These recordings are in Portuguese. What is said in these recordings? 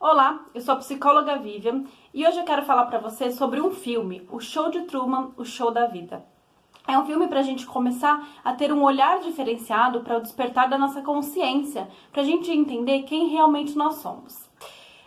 Olá, eu sou a psicóloga Vivian e hoje eu quero falar para você sobre um filme, O Show de Truman, O Show da Vida. É um filme para a gente começar a ter um olhar diferenciado para o despertar da nossa consciência, para a gente entender quem realmente nós somos.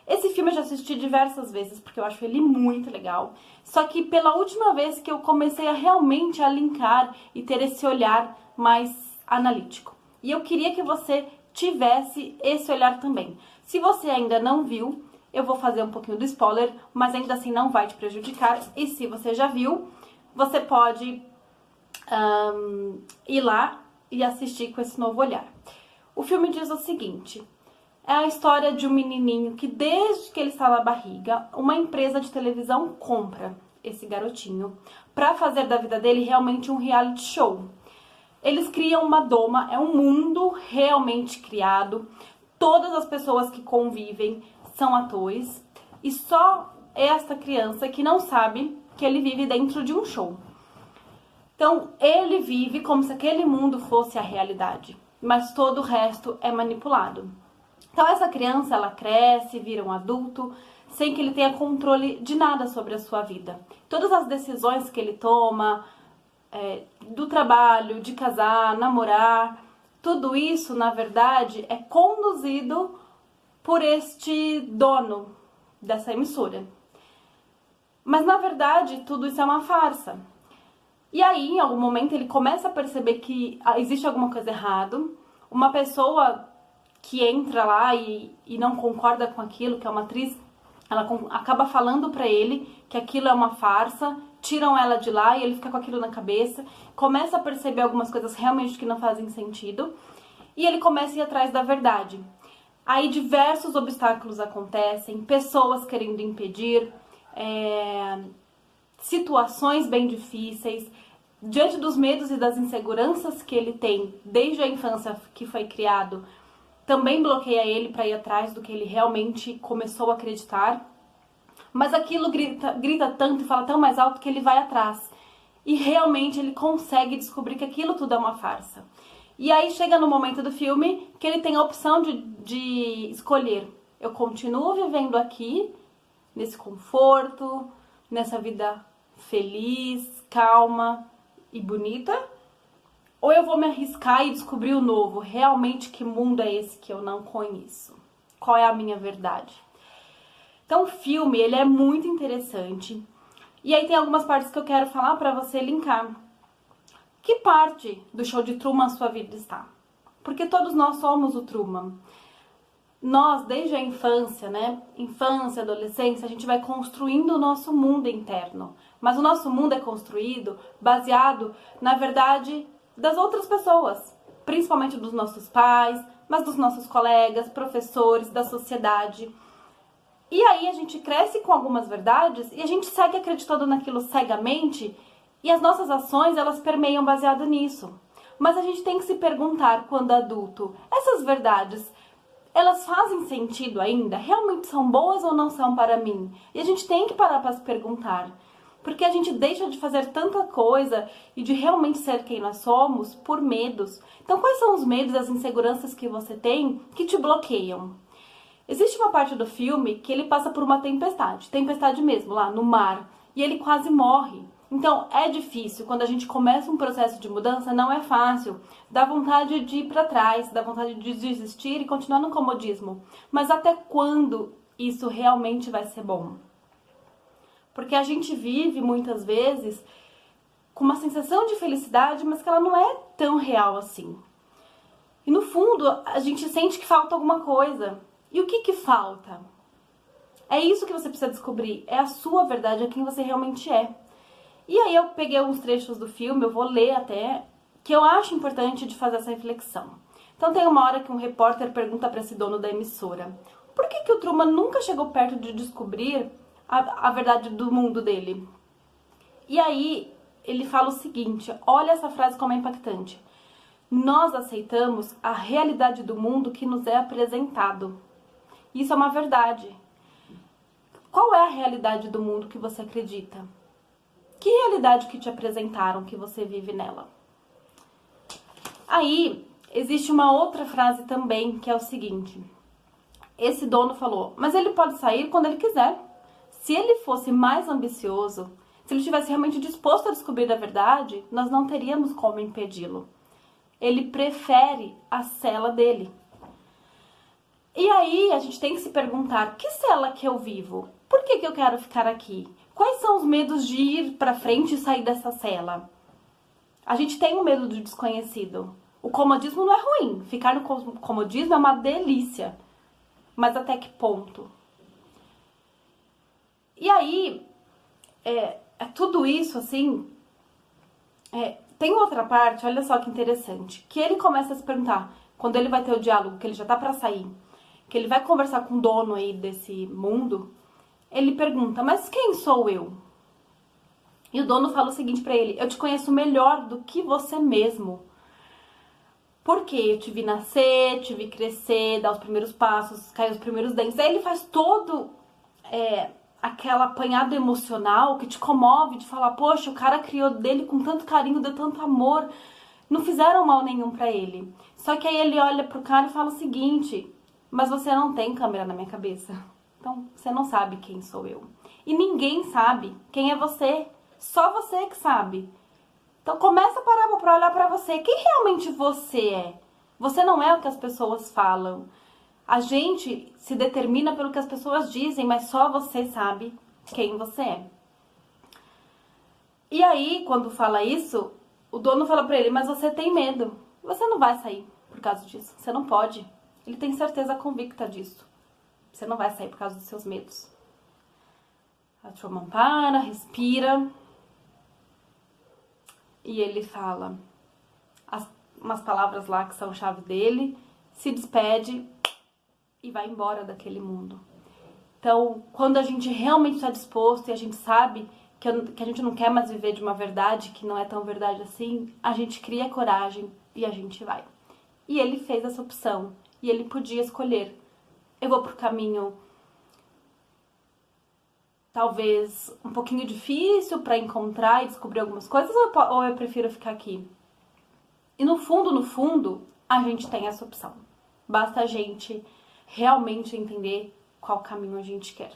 Esse filme eu já assisti diversas vezes porque eu acho ele muito legal, só que pela última vez que eu comecei a realmente a linkar e ter esse olhar mais analítico. E eu queria que você tivesse esse olhar também. Se você ainda não viu, eu vou fazer um pouquinho do spoiler, mas ainda assim não vai te prejudicar. E se você já viu, você pode ir lá e assistir com esse novo olhar. O filme diz o seguinte: é a história de um menininho que desde que ele está na barriga, uma empresa de televisão compra esse garotinho para fazer da vida dele realmente um reality show. Eles criam uma doma, é um mundo realmente criado. Todas as pessoas que convivem são atores e só esta criança que não sabe que ele vive dentro de um show. Então, ele vive como se aquele mundo fosse a realidade, mas todo o resto é manipulado. Então, essa criança, ela cresce, vira um adulto, sem que ele tenha controle de nada sobre a sua vida. Todas as decisões que ele toma, do trabalho, de casar, namorar, tudo isso, na verdade, é conduzido por este dono dessa emissora. Mas, na verdade, tudo isso é uma farsa. E aí, em algum momento, ele começa a perceber que existe alguma coisa errada. Uma pessoa que entra lá e não concorda com aquilo, que é uma atriz, ela acaba falando pra ele que aquilo é uma farsa, tiram ela de lá e ele fica com aquilo na cabeça, começa a perceber algumas coisas realmente que não fazem sentido e ele começa a ir atrás da verdade. Aí diversos obstáculos acontecem, pessoas querendo impedir, situações bem difíceis, diante dos medos e das inseguranças que ele tem desde a infância que foi criado, também bloqueia ele para ir atrás do que ele realmente começou a acreditar. Mas aquilo grita tanto e fala tão mais alto que ele vai atrás. E realmente ele consegue descobrir que aquilo tudo é uma farsa. E aí chega no momento do filme que ele tem a opção de escolher. Eu continuo vivendo aqui, nesse conforto, nessa vida feliz, calma e bonita, ou eu vou me arriscar e descobrir o novo. Realmente, que mundo é esse que eu não conheço? Qual é a minha verdade? Então, o filme, ele é muito interessante. E aí tem algumas partes que eu quero falar pra você linkar. Que parte do Show de Truman a sua vida está? Porque todos nós somos o Truman. Nós, desde a infância, né? Infância, adolescência, a gente vai construindo o nosso mundo interno. Mas o nosso mundo é construído baseado, na verdade, das outras pessoas. Principalmente dos nossos pais, mas dos nossos colegas, professores, da sociedade. E aí a gente cresce com algumas verdades e a gente segue acreditando naquilo cegamente e as nossas ações, elas permeiam baseado nisso. Mas a gente tem que se perguntar, quando adulto, essas verdades, elas fazem sentido ainda? Realmente são boas ou não são para mim? E a gente tem que parar para se perguntar. Porque a gente deixa de fazer tanta coisa e de realmente ser quem nós somos por medos. Então, quais são os medos e as inseguranças que você tem que te bloqueiam? Existe uma parte do filme que ele passa por uma tempestade mesmo, lá no mar, e ele quase morre. Então, é difícil, quando a gente começa um processo de mudança, não é fácil. Dá vontade de ir para trás, dá vontade de desistir e continuar no comodismo. Mas até quando isso realmente vai ser bom? Porque a gente vive, muitas vezes, com uma sensação de felicidade, mas que ela não é tão real assim. E no fundo, a gente sente que falta alguma coisa. E o que falta? É isso que você precisa descobrir. É a sua verdade, é quem você realmente é. E aí eu peguei alguns trechos do filme, eu vou ler até, que eu acho importante de fazer essa reflexão. Então tem uma hora que um repórter pergunta para esse dono da emissora: por que o Truman nunca chegou perto de descobrir a verdade do mundo dele? E aí ele fala o seguinte, olha essa frase como é impactante: nós aceitamos a realidade do mundo que nos é apresentado. Isso é uma verdade. Qual é a realidade do mundo que você acredita? Que realidade que te apresentaram que você vive nela? Aí, existe uma outra frase também, que é o seguinte: esse dono falou, mas ele pode sair quando ele quiser. Se ele fosse mais ambicioso, se ele estivesse realmente disposto a descobrir a verdade, nós não teríamos como impedi-lo. Ele prefere a cela dele. E aí a gente tem que se perguntar, que cela que eu vivo? Por que eu quero ficar aqui? Quais são os medos de ir para frente e sair dessa cela? A gente tem o medo do desconhecido. O comodismo não é ruim. Ficar no comodismo é uma delícia. Mas até que ponto? E aí, tudo isso, assim... tem outra parte, olha só que interessante. Que ele começa a se perguntar, quando ele vai ter o diálogo, que ele já tá pra sair, que ele vai conversar com o dono aí desse mundo, ele pergunta, mas quem sou eu? E o dono fala o seguinte pra ele, eu te conheço melhor do que você mesmo. Porque eu te vi nascer, te vi crescer, dar os primeiros passos, cair os primeiros dentes. Aí ele faz todo aquele apanhado emocional que te comove, de falar, poxa, o cara criou dele com tanto carinho, deu tanto amor. Não fizeram mal nenhum pra ele. Só que aí ele olha pro cara e fala o seguinte, mas você não tem câmera na minha cabeça. Então, você não sabe quem sou eu. E ninguém sabe quem é você. Só você que sabe. Então começa a parar pra olhar pra você. Quem realmente você é? Você não é o que as pessoas falam. A gente se determina pelo que as pessoas dizem, mas só você sabe quem você é. E aí, quando fala isso, o dono fala pra ele, mas você tem medo. Você não vai sair por causa disso. Você não pode. Ele tem certeza convicta disso. Você não vai sair por causa dos seus medos. A Truman para, respira... E ele fala umas palavras lá que são chave dele, se despede e vai embora daquele mundo. Então, quando a gente realmente está disposto e a gente sabe que a gente não quer mais viver de uma verdade que não é tão verdade assim, a gente cria coragem e a gente vai. E ele fez essa opção e ele podia escolher. Eu vou pro caminho talvez um pouquinho difícil para encontrar e descobrir algumas coisas, ou eu prefiro ficar aqui? E no fundo, a gente tem essa opção. Basta a gente realmente entender qual caminho a gente quer.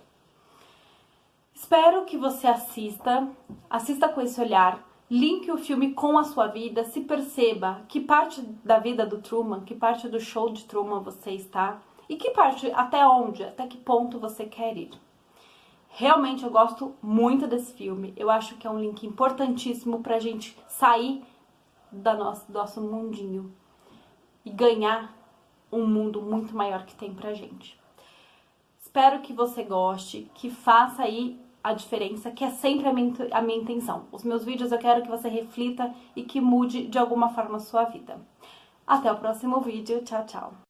Espero que você assista com esse olhar, linke o filme com a sua vida, se perceba que parte da vida do Truman, que parte do show de Truman você está, e que parte, até que ponto você quer ir. Realmente eu gosto muito desse filme. Eu acho que é um link importantíssimo pra gente sair do nosso mundinho e ganhar um mundo muito maior que tem pra gente. Espero que você goste, que faça aí a diferença, que é sempre a minha intenção. Os meus vídeos eu quero que você reflita e que mude de alguma forma a sua vida. Até o próximo vídeo. Tchau, tchau.